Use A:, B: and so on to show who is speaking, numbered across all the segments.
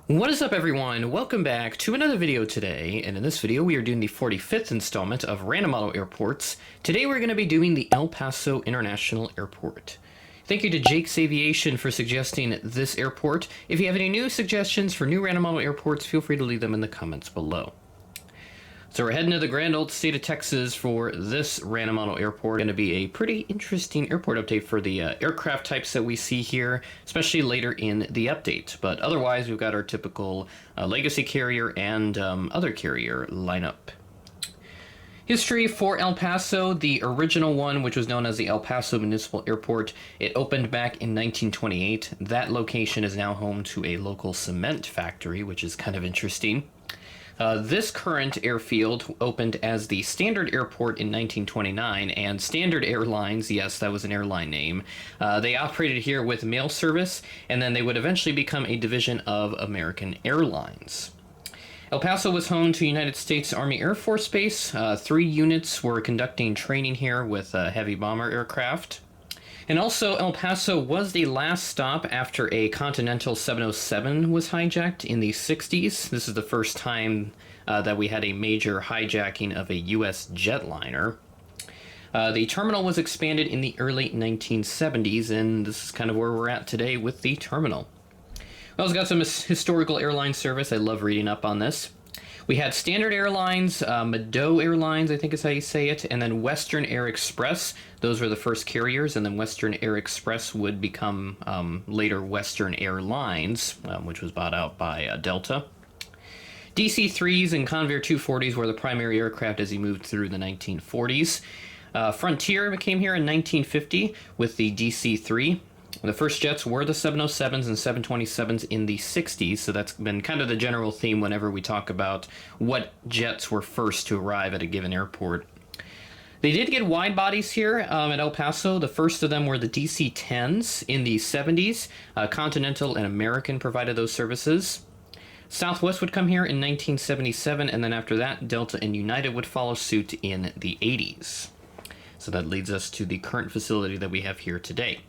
A: What is up, everyone? Welcome back to another video today, and in this video we are doing the 45th installment of Random Model Airports. Today we're going to be doing the El Paso International Airport. Thank you to Jake's Aviation for suggesting this airport. If you have any new suggestions for new Random Model Airports, feel free to leave them in the comments below. So we're heading to the grand old state of Texas for this Random Model Airport. Going to be a pretty interesting airport update for the aircraft types that we see here, especially later in the update. But otherwise, we've got our typical legacy carrier and other carrier lineup. History for El Paso, the original one, which was known as the El Paso Municipal Airport, it opened back in 1928. That location is now home to a local cement factory, which is kind of interesting. This current airfield opened as the Standard Airport in 1929, and Standard Airlines, yes, that was an airline name, they operated here with mail service, and then they would eventually become a division of American Airlines. El Paso was home to United States Army Air Force Base. 3 units were conducting training here with heavy bomber aircraft. And also, El Paso was the last stop after a Continental 707 was hijacked in the 60s. This is the first time that we had a major hijacking of a U.S. jetliner. The terminal was expanded in the early 1970s, and this is kind of where we're at today with the terminal. We also got some historical airline service. I love reading up on this. We had Standard Airlines, Mado Airlines, I think is how you say it, and then Western Air Express. Those were the first carriers, and then Western Air Express would become later Western Airlines, which was bought out by Delta. DC-3s and Convair 240s were the primary aircraft as he moved through the 1940s. Frontier came here in 1950 with the DC-3. The first jets were the 707s and 727s in the 60s, so that's been kind of the general theme whenever we talk about what jets were first to arrive at a given airport. They did get wide bodies here at El Paso. The first of them were the DC-10s in the 70s. Continental and American provided those services. Southwest would come here in 1977, and then after that, Delta and United would follow suit in the 80s. So that leads us to the current facility that we have here today.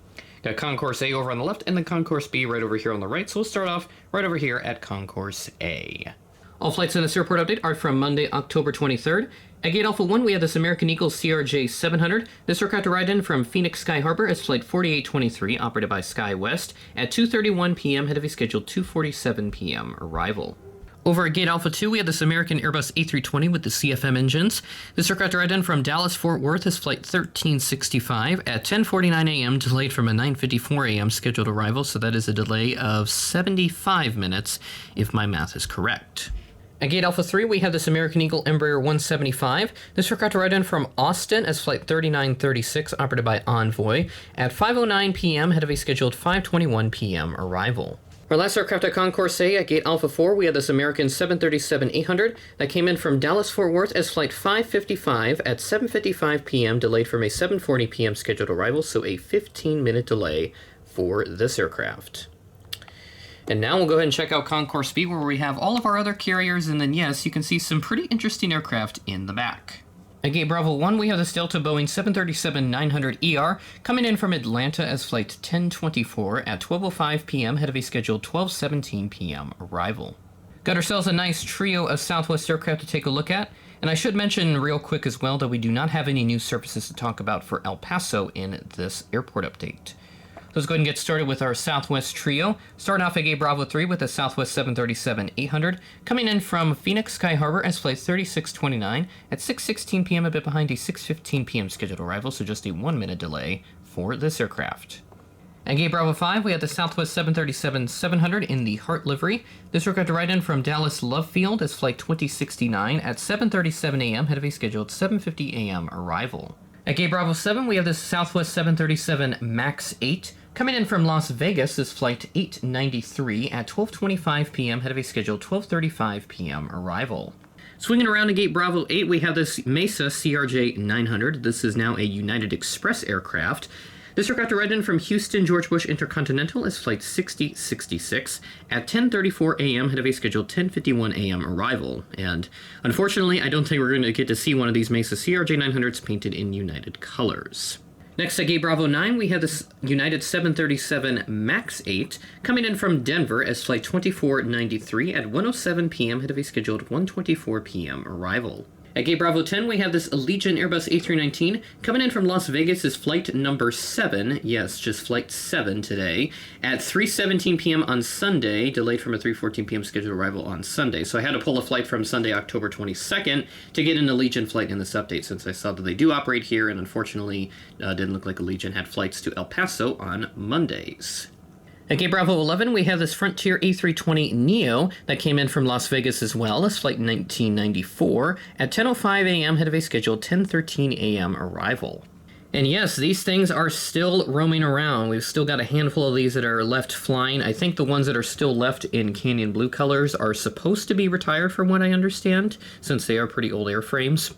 A: Got Concourse A over on the left and then Concourse B right over here on the right. So we'll start off right over here at Concourse A. All flights in this airport update are from Monday, October 23rd. At Gate Alpha 1, we have this American Eagle CRJ 700. This aircraft arrived in from Phoenix Sky Harbor as Flight 4823, operated by SkyWest, at 2:31 p.m., head of a scheduled 2:47 p.m. arrival. Over at Gate Alpha 2, we have this American Airbus A320 with the CFM engines. This aircraft arrived in from Dallas-Fort Worth as Flight 1365 at 10:49 a.m., delayed from a 9:54 a.m. scheduled arrival, so that is a delay of 75 minutes, if my math is correct. At Gate Alpha 3, we have this American Eagle Embraer 175. This aircraft arrived in from Austin as Flight 3936, operated by Envoy, at 5:09 p.m., head of a scheduled 5:21 p.m. arrival. Our last aircraft at Concourse A, at Gate Alpha 4, we had this American 737-800 that came in from Dallas-Fort Worth as Flight 555 at 7:55 p.m., delayed from a 7:40 p.m. scheduled arrival, so a 15-minute delay for this aircraft. And now we'll go ahead and check out Concourse B, where we have all of our other carriers, and then yes, you can see some pretty interesting aircraft in the back. At Gate Bravo 1, we have this Delta Boeing 737-900ER coming in from Atlanta as Flight 1024 at 12:05 p.m., head of a scheduled 12:17 p.m. arrival. Got ourselves a nice trio of Southwest aircraft to take a look at, and I should mention real quick as well that we do not have any new services to talk about for El Paso in this airport update. Let's go ahead and get started with our Southwest trio. Starting off at Gate Bravo 3 with the Southwest 737-800, coming in from Phoenix Sky Harbor as Flight 3629 at 6:16 p.m., a bit behind a 6:15 p.m. scheduled arrival, so just a 1-minute delay for this aircraft. At Gate Bravo 5, we have the Southwest 737-700 in the Heart livery. This aircraft arrived in from Dallas Love Field as Flight 2069 at 7:37 a.m., head of a scheduled 7:50 a.m. arrival. At Gate Bravo 7, we have the Southwest 737 MAX 8, coming in from Las Vegas is Flight 893 at 12:25 p.m., head of a scheduled 12:35 p.m. arrival. Swinging around to Gate Bravo 8, we have this Mesa CRJ 900. This is now a United Express aircraft. This aircraft arrived in from Houston George Bush Intercontinental as Flight 6066 at 10:34 a.m., head of a scheduled 10:51 a.m. arrival. And unfortunately, I don't think we're going to get to see one of these Mesa CRJ 900s painted in United colors. Next at gate Bravo 9, we have this United 737 MAX 8 coming in from Denver as flight 2493 at 1:07 p.m. ahead of a scheduled 1:24 p.m. arrival. At gate Bravo 10, we have this Allegiant Airbus A319 coming in from Las Vegas as flight number 7, yes, just flight 7 today, at 3:17 p.m. on Sunday, delayed from a 3:14 p.m. scheduled arrival on Sunday. So I had to pull a flight from Sunday, October 22nd, to get an Allegiant flight in this update, since I saw that they do operate here, and unfortunately didn't look like Allegiant had flights to El Paso on Mondays. At gate Bravo 11, we have this Frontier A320neo that came in from Las Vegas as well as flight 1994 at 10:05 a.m. ahead of a scheduled 10:13 a.m. arrival. And yes, these things are still roaming around. We've still got a handful of these that are left flying. I think the ones that are still left in canyon blue colors are supposed to be retired from what I understand, since they are pretty old airframes.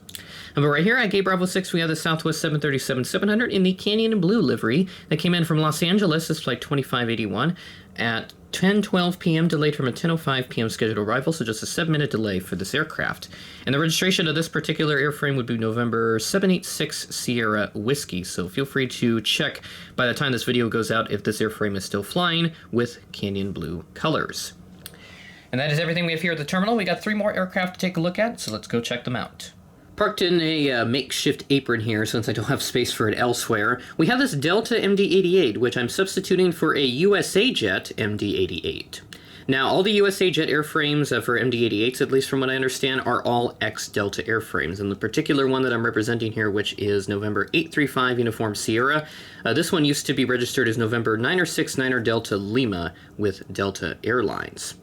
A: But right here at gate Bravo 6, we have the Southwest 737-700 in the canyon blue livery that came in from Los Angeles as flight 2581 at 10:12 p.m. delayed from a 10:05 p.m. scheduled arrival, so just a 7-minute delay for this aircraft. And the registration of this particular airframe would be November 786 Sierra Whiskey, so feel free to check by the time this video goes out if this airframe is still flying with canyon blue colors. And that is everything we have here at the terminal. We got 3 more aircraft to take a look at, so let's go check them out. Parked in a makeshift apron here since I don't have space for it elsewhere. We have this Delta MD-88, which I'm substituting for a USA Jet MD-88. Now, all the USA Jet airframes for MD-88s, at least from what I understand, are all ex-Delta airframes. And the particular one that I'm representing here, which is November 835 Uniform Sierra, this one used to be registered as November 969 Delta Lima with Delta Airlines.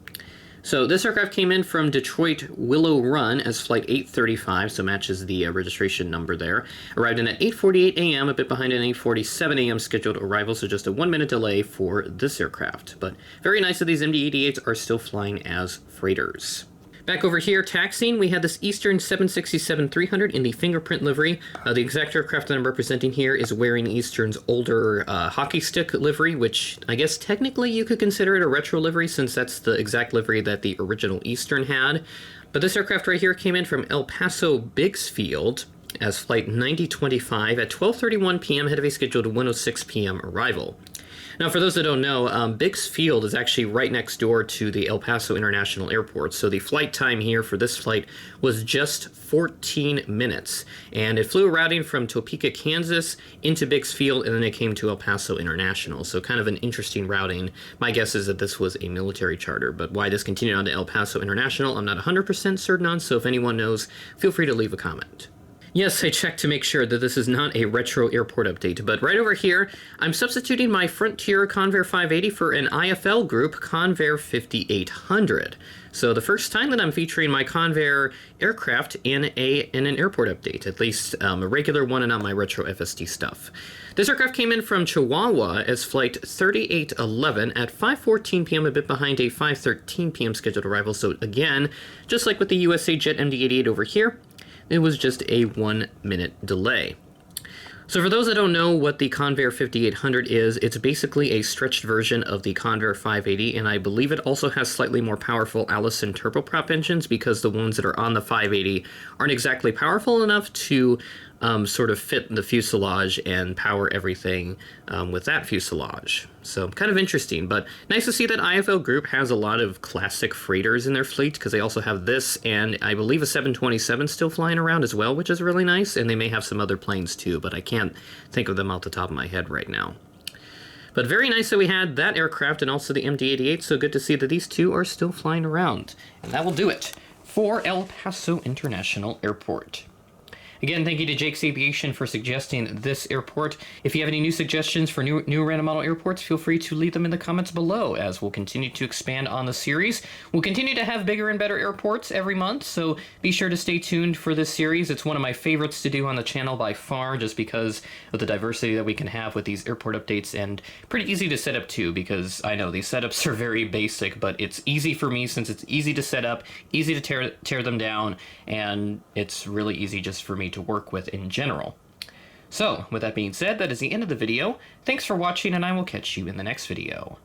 A: So this aircraft came in from Detroit Willow Run as flight 835, so matches the registration number there. Arrived in at 8:48 a.m., a bit behind an 8:47 a.m. scheduled arrival, so just a 1-minute delay for this aircraft. But very nice that these MD-88s are still flying as freighters. Back over here, taxiing, we had this Eastern 767-300 in the fingerprint livery. The exact aircraft that I'm representing here is wearing Eastern's older hockey stick livery, which I guess technically you could consider it a retro livery since that's the exact livery that the original Eastern had. But this aircraft right here came in from El Paso Bixfield as flight 9025 at 12:31 p.m. ahead of a scheduled 1:06 p.m. arrival. Now, for those that don't know, Bixfield is actually right next door to the El Paso International Airport, so the flight time here for this flight was just 14 minutes, and it flew routing from Topeka, Kansas into Bixfield, and then it came to El Paso International, so kind of an interesting routing. My guess is that this was a military charter, but why this continued on to El Paso International, I'm not 100% certain on, so if anyone knows, feel free to leave a comment. Yes, I checked to make sure that this is not a retro airport update, but right over here, I'm substituting my Frontier Convair 580 for an IFL group Convair 5800. So the first time that I'm featuring my Convair aircraft in an airport update, at least a regular one and not my retro FSD stuff. This aircraft came in from Chihuahua as flight 3811 at 5:14 p.m., a bit behind a 5:13 p.m. scheduled arrival. So again, just like with the USA Jet MD-88 over here, it was just a 1-minute delay. So for those that don't know what the Convair 5800 is, it's basically a stretched version of the Convair 580, and I believe it also has slightly more powerful Allison turboprop engines because the ones that are on the 580 aren't exactly powerful enough to sort of fit the fuselage and power everything with that fuselage. So kind of interesting, but nice to see that IFL Group has a lot of classic freighters in their fleet because they also have this and I believe a 727 still flying around as well, which is really nice, and they may have some other planes too, but I can't think of them off the top of my head right now. But very nice that we had that aircraft and also the MD-88, so good to see that these two are still flying around. And that will do it for El Paso International Airport. Again, thank you to Jake's Aviation for suggesting this airport. If you have any new suggestions for new random model airports, feel free to leave them in the comments below as we'll continue to expand on the series. We'll continue to have bigger and better airports every month, so be sure to stay tuned for this series. It's one of my favorites to do on the channel by far, just because of the diversity that we can have with these airport updates, and pretty easy to set up too, because I know these setups are very basic, but it's easy for me since it's easy to set up, easy to tear them down, and it's really easy just for me to work with in general. So, with that being said, that is the end of the video. Thanks for watching, and I will catch you in the next video.